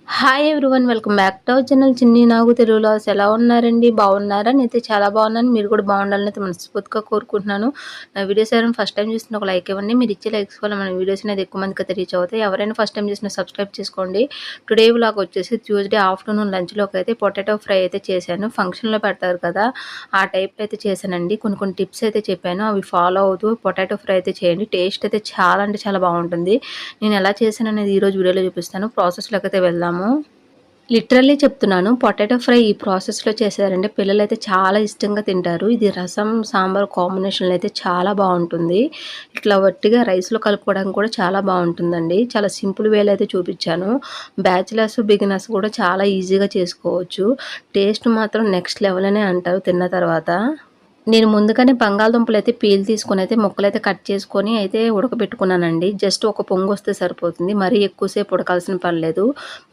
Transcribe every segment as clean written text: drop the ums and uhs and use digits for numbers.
Hi everyone welcome back to our channel చిన్ని నాగు తెలుగులో ఎలా ఉన్నారండి బాగున్నారా నేనైతే చాలా బాగున్నాను మీరు కూడా బాగుండాలని అయితే మనస్ఫూర్తిగా కోరుకుంటున్నాను నా వీడియోస్ ఎవరైనా ఫస్ట్ టైం చూసిన ఒక లైక్ ఇవ్వండి మీరు ఇచ్చే లైక్స్ వల్ల మన వీడియోస్ అనేది ఎక్కువ మందికి అయితే రీచ్ అవుతాయి ఎవరైనా ఫస్ట్ టైం చూసినా సబ్స్క్రైబ్ చేసుకోండి టుడే వ్లాగ్ వచ్చేసి ట్యూస్డే ఆఫ్టర్నూన్ లంచ్లోకి అయితే పొటాటో ఫ్రై అయితే చేశాను ఫంక్షన్లో పెడతారు కదా ఆ టైప్లో అయితే చేశానండి కొన్ని టిప్స్ అయితే చెప్పాను అవి ఫాలో అవుతూ పొటాటో ఫ్రై అయితే చేయండి టేస్ట్ అయితే చాలా అంటే చాలా బాగుంటుంది నేను ఎలా చేశాను అనేది ఈరోజు వీడియోలో చూపిస్తాను ప్రాసెస్లోకి అయితే వెళ్దాము లిటరల్లీ చెప్తున్నాను పొటాటో ఫ్రై ఈ ప్రాసెస్లో చేశారంటే పిల్లలైతే చాలా ఇష్టంగా తింటారు ఇది రసం సాంబార్ కాంబినేషన్లో అయితే చాలా బాగుంటుంది ఇట్లా వట్టిగా రైస్లో కలుపుకోవడానికి కూడా చాలా బాగుంటుందండి చాలా సింపుల్ వేలో అయితే చూపించాను బ్యాచిలర్స్ బిగినర్స్ కూడా చాలా ఈజీగా చేసుకోవచ్చు టేస్ట్ మాత్రం నెక్స్ట్ లెవెల్ అనే అంటారు తిన్న తర్వాత నేను ముందుగానే బంగాళదుంపలు అయితే పీల్ తీసుకొని అయితే ముక్కలైతే కట్ చేసుకొని అయితే ఉడకబెట్టుకున్నానండి జస్ట్ ఒక పొంగు వస్తే సరిపోతుంది మరీ ఎక్కువసేపు ఉడకాల్సిన పని లేదు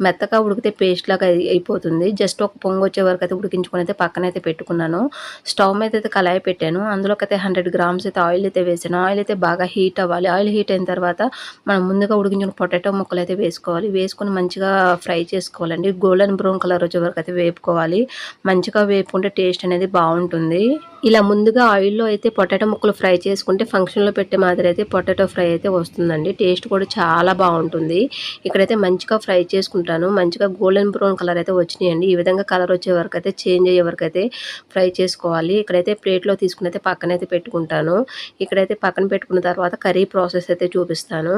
మెత్తగా ఉడికితే పేస్ట్ లాగా అయిపోతుంది జస్ట్ ఒక పొంగు వచ్చే వరకు అయితే ఉడికించుకొని అయితే పక్కన అయితే పెట్టుకున్నాను స్టవ్ మీద అయితే కళాయి పెట్టాను అందులోకి అయితే 100 గ్రామ్స్ అయితే ఆయిల్ అయితే వేసాను ఆయిల్ అయితే బాగా హీట్ అవ్వాలి ఆయిల్ హీట్ అయిన తర్వాత మనం ముందుగా ఉడికించిన పొటాటో ముక్కలు అయితే వేసుకోవాలి వేసుకొని మంచిగా ఫ్రై చేసుకోవాలండి గోల్డెన్ బ్రౌన్ కలర్ వచ్చే వరకు అయితే వేపుకోవాలి మంచిగా వేపుకుంటే టేస్ట్ అనేది బాగుంటుంది ఇలా ముందుగా ఆయిల్లో అయితే పొటాటో ముక్కలు ఫ్రై చేసుకుంటే ఫంక్షన్లో పెట్టే మాదిరి అయితే పొటాటో ఫ్రై అయితే వస్తుందండి టేస్ట్ కూడా చాలా బాగుంటుంది ఇక్కడైతే మంచిగా ఫ్రై చేసుకుంటాను మంచిగా గోల్డెన్ బ్రౌన్ కలర్ అయితే వచ్చినాయండి ఈ విధంగా కలర్ వచ్చే వరకు అయితే చేంజ్ అయ్యే వరకు అయితే ఫ్రై చేసుకోవాలి ఇక్కడైతే ప్లేట్లో తీసుకుని అయితే పక్కన అయితే పెట్టుకుంటాను ఇక్కడైతే పక్కన పెట్టుకున్న తర్వాత కర్రీ ప్రాసెస్ అయితే చూపిస్తాను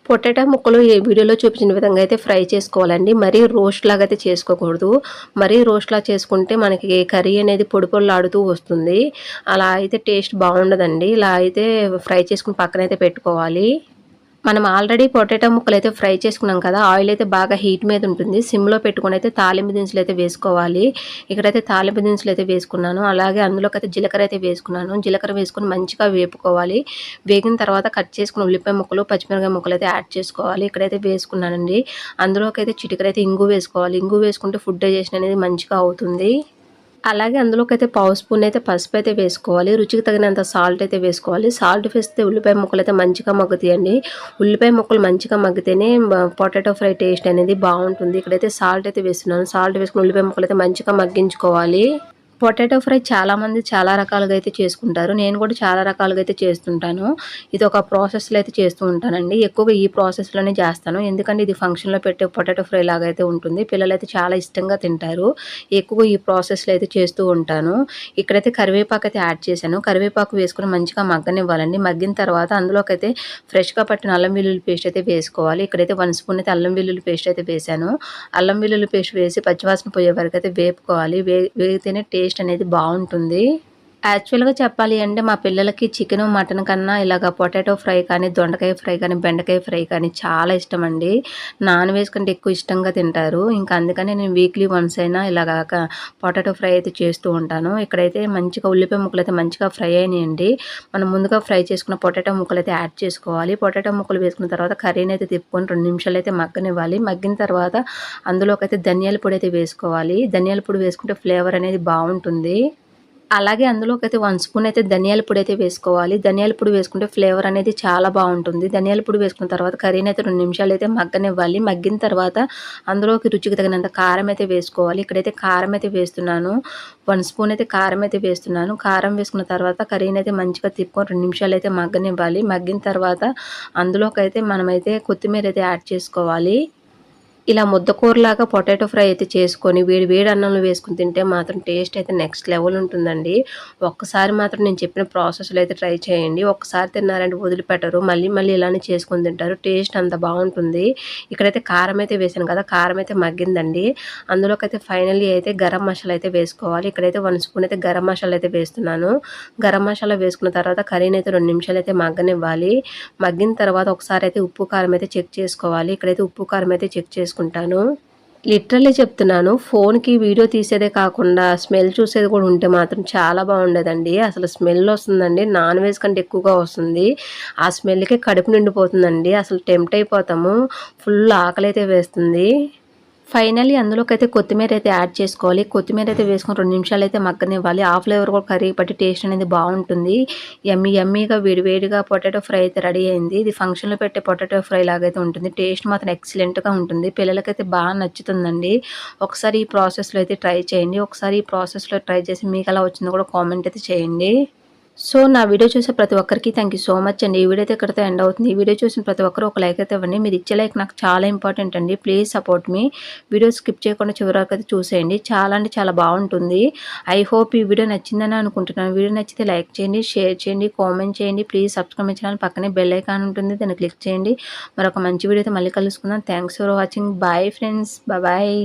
పొటాటో ముక్కలు ఈ వీడియోలో చూపించిన విధంగా అయితే ఫ్రై చేసుకోవాలండి మరీ రోస్ట్ లాగా అయితే చేసుకోకూడదు మరీ రోస్ట్ లాగా చేసుకుంటే మనకి కర్రీ అనేది పొడి పొడిలాడుతూ వస్తుంది అలా అయితే టేస్ట్ బాగుండదండి ఇలా అయితే ఫ్రై చేసుకుని పక్కనైతే పెట్టుకోవాలి మనం ఆల్రెడీ పొటాటో ముక్కలు అయితే ఫ్రై చేసుకున్నాం కదా ఆయిల్ అయితే బాగా హీట్ మీద ఉంటుంది సిమ్లో పెట్టుకుని అయితే తాలింపు దినుసులు అయితే వేసుకోవాలి ఇక్కడైతే తాలింపు దినుసులు అయితే వేసుకున్నాను అలాగే అందులోకి అయితే జీలకర్ర అయితే వేసుకున్నాను జీలకర్ర వేసుకుని మంచిగా వేపుకోవాలి వేగిన తర్వాత కట్ చేసుకున్న ఉల్లిపాయ ముక్కలు పచ్చిమిరపకాయ ముక్కలు అయితే యాడ్ చేసుకోవాలి ఇక్కడైతే వేసుకున్నానండి అందులోకి అయితే చిటికర అయితే ఇంగు వేసుకోవాలి ఇంగు వేసుకుంటే ఫుడ్ డైజెషన్ అనేది మంచిగా అవుతుంది అలాగే అందులోకి అయితే పావు స్పూన్ అయితే పసుపు అయితే వేసుకోవాలి రుచికి తగినంత సాల్ట్ అయితే వేసుకోవాలి సాల్ట్ వేస్తే ఉల్లిపాయ ముక్కలు అయితే మంచిగా మగ్గుతాయండి ఉల్లిపాయ ముక్కలు మంచిగా మగ్గితేనే పొటాటో ఫ్రై టేస్ట్ అనేది బాగుంటుంది ఇక్కడైతే సాల్ట్ అయితే వేస్తున్నాను సాల్ట్ వేసుకుని ఉల్లిపాయ ముక్కలు అయితే మంచిగా మగ్గించుకోవాలి పొటాటో ఫ్రై చాలామంది చాలా రకాలుగా అయితే చేసుకుంటారు నేను కూడా చాలా రకాలుగా అయితే చేస్తుంటాను ఇది ఒక ప్రాసెస్లో అయితే చేస్తూ ఉంటానండి ఎక్కువగా ఈ ప్రాసెస్లోనే చేస్తాను ఎందుకంటే ఇది ఫంక్షన్లో పెట్టే పొటాటో ఫ్రై లాగా అయితే ఉంటుంది పిల్లలు అయితే చాలా ఇష్టంగా తింటారు ఎక్కువగా ఈ ప్రాసెస్లో అయితే చేస్తూ ఉంటాను ఇక్కడైతే కరివేపాకు అయితే యాడ్ చేశాను కరివేపాకు వేసుకుని మంచిగా మగ్గనివ్వాలండి మగ్గిన తర్వాత అందులోకి అయితే ఫ్రెష్గా పట్టిన అల్లం వెల్లుల్లి పేస్ట్ అయితే వేసుకోవాలి ఇక్కడైతే 1 స్పూన్ అయితే అల్లం వెల్లుల్లి పేస్ట్ అయితే వేసాను అల్లం వెల్లుల్లి పేస్ట్ వేసి పచ్చివాసన పోయే వరకు అయితే వేపుకోవాలి వేగితేనే టేస్ట్ అనేది బాగుంటుంది యాక్చువల్గా చెప్పాలి అంటే మా పిల్లలకి చికెన్ మటన్ కన్నా ఇలాగ పొటాటో ఫ్రై కానీ దొండకాయ ఫ్రై కానీ బెండకాయ ఫ్రై కానీ చాలా ఇష్టం అండి నాన్ వెజ్ కంటే ఎక్కువ ఇష్టంగా తింటారు ఇంకా అందుకని నేను వీక్లీ వన్స్ అయినా ఇలాగ పొటాటో ఫ్రై అయితే చేస్తూ ఉంటాను ఇక్కడైతే మంచిగా ఉల్లిపాయ ముక్కలు అయితే మంచిగా ఫ్రై అయినాయండి మనం ముందుగా ఫ్రై చేసుకున్న పొటాటో ముక్కలు అయితే యాడ్ చేసుకోవాలి పొటాటో ముక్కలు వేసుకున్న తర్వాత కర్రీని అయితే తిప్పుకొని 2 నిమిషాలు అయితే మగ్గనివ్వాలి మగ్గిన తర్వాత అందులోకి అయితే ధనియాల పొడి అయితే వేసుకోవాలి ధనియాల పొడి వేసుకుంటే ఫ్లేవర్ అనేది బాగుంటుంది అలాగే అందులోకి అయితే 1 స్పూన్ అయితే ధనియాల పొడి అయితే వేసుకోవాలి ధనియాల పొడి వేసుకుంటే ఫ్లేవర్ అనేది చాలా బాగుంటుంది ధనియాల పొడి వేసుకున్న తర్వాత కర్రీని అయితే 2 నిమిషాలు అయితే మగ్గనివ్వాలి మగ్గిన తర్వాత అందులోకి రుచికి తగినంత కారం అయితే వేసుకోవాలి ఇక్కడైతే కారం అయితే వేస్తున్నాను 1 స్పూన్ అయితే కారం అయితే వేస్తున్నాను కారం వేసుకున్న తర్వాత కర్రీని అయితే మంచిగా తిప్పుకొని 2 నిమిషాలు అయితే మగ్గనివ్వాలి మగ్గిన తర్వాత అందులోకి అయితే మనమైతే కొత్తిమీర అయితే యాడ్ చేసుకోవాలి ఇలా ముద్దకూరలాగా పొటాటో ఫ్రై అయితే చేసుకొని వేడి అన్నంలో వేసుకుని తింటే మాత్రం టేస్ట్ అయితే నెక్స్ట్ లెవెల్ ఉంటుందండి ఒక్కసారి మాత్రం నేను చెప్పిన ప్రాసెస్లో అయితే ట్రై చేయండి ఒక్కసారి తిన్నారంటే వదిలిపెట్టరు మళ్ళీ ఇలానే చేసుకొని తింటారు టేస్ట్ అంత బాగుంటుంది ఇక్కడైతే కారం అయితే వేసాను కదా కారం అయితే మగ్గిందండి అందులోకి అయితే ఫైనల్లీ అయితే గరం మసాలా అయితే వేసుకోవాలి ఇక్కడైతే 1 స్పూన్ అయితే గరం మసాలా అయితే వేస్తున్నాను గరం మసాలా వేసుకున్న తర్వాత కర్రీని అయితే 2 నిమిషాలు అయితే మగ్గనివ్వాలి మగ్గిన తర్వాత ఒకసారి అయితే ఉప్పు కారం అయితే చెక్ చేసుకోవాలి ఇక్కడైతే ఉప్పు కారం అయితే చెక్ చేసుకుంటాను లిటరల్లీ చెప్తున్నాను ఫోన్కి వీడియో తీసేదే కాకుండా స్మెల్ చూసేది కూడా ఉంటే మాత్రం చాలా బాగుండేదండి అసలు స్మెల్ వస్తుందండి నాన్ వెజ్ కంటే ఎక్కువగా వస్తుంది ఆ స్మెల్కే కడుపు నిండిపోతుందండి అసలు టెంప్ట్ అయిపోతాము ఫుల్ ఆకలి అయితే వేస్తుంది ఫైనల్లీ అందులోకైతే కొత్తిమీర అయితే యాడ్ చేసుకోవాలి. కొత్తిమీర అయితే వేసుకొని 2 నిమిషాలు అయితే మగ్గనివ్వాలి. ఆ ఫ్లేవర్ కూడా కర్రీ పట్టి టేస్ట్ అనేది బావుంటుంది. యమ్మీగా వేడిగా పొటాటో ఫ్రై అయితే రెడీ అయింది. ఇది ఫంక్షన్‌లో పెట్టే పొటాటో ఫ్రై లాగైతే ఉంటుంది. టేస్ట్ మాత్రం ఎక్సలెంట్‌గా ఉంటుంది. పిల్లలకైతే నచ్చుతుందండి. ఒకసారి ఈ ప్రాసెస్‌లో అయితే ట్రై చేయండి. ఒకసారి ఈ ప్రాసెస్‌లో ట్రై చేసి మీకెలా వచ్చిందో కూడా కామెంట్ అయితే చేయండి. సో, నా వీడియో చూసే ప్రతి ఒక్కరికి థ్యాంక్ యూ సో మచ్ అండి. ఈ వీడియో అయితే ఇక్కడితో ఎండ్ అవుతుంది. ఈ వీడియో చూసిన ప్రతి ఒక్కరు ఒక లైక్ అయితే ఇవ్వండి. మీరు ఇచ్చే లైక్ నాకు చాలా ఇంపార్టెంట్ అండి. Please support me. Video skip చేయకుండా చివరి వరకు అయితే చూసేయండి. చాలా అంటే చాలా బావుంటుంది. ఐ హోప్ ఈ వీడియో నచ్చిందని అనుకుంటున్నాను. వీడియో నచ్చితే లైక్ చేయండి, షేర్ చేయండి, కామెంట్ చేయండి. Please subscribe my channel. పక్కనే బెల్ ఐకాన్ ఉంటుంది. దాన్ని క్లిక్ చేయండి. మరొక మంచి వీడియోతో మళ్ళీ కలుసుకుందాం. Thanks for watching. Bye friends. Bye.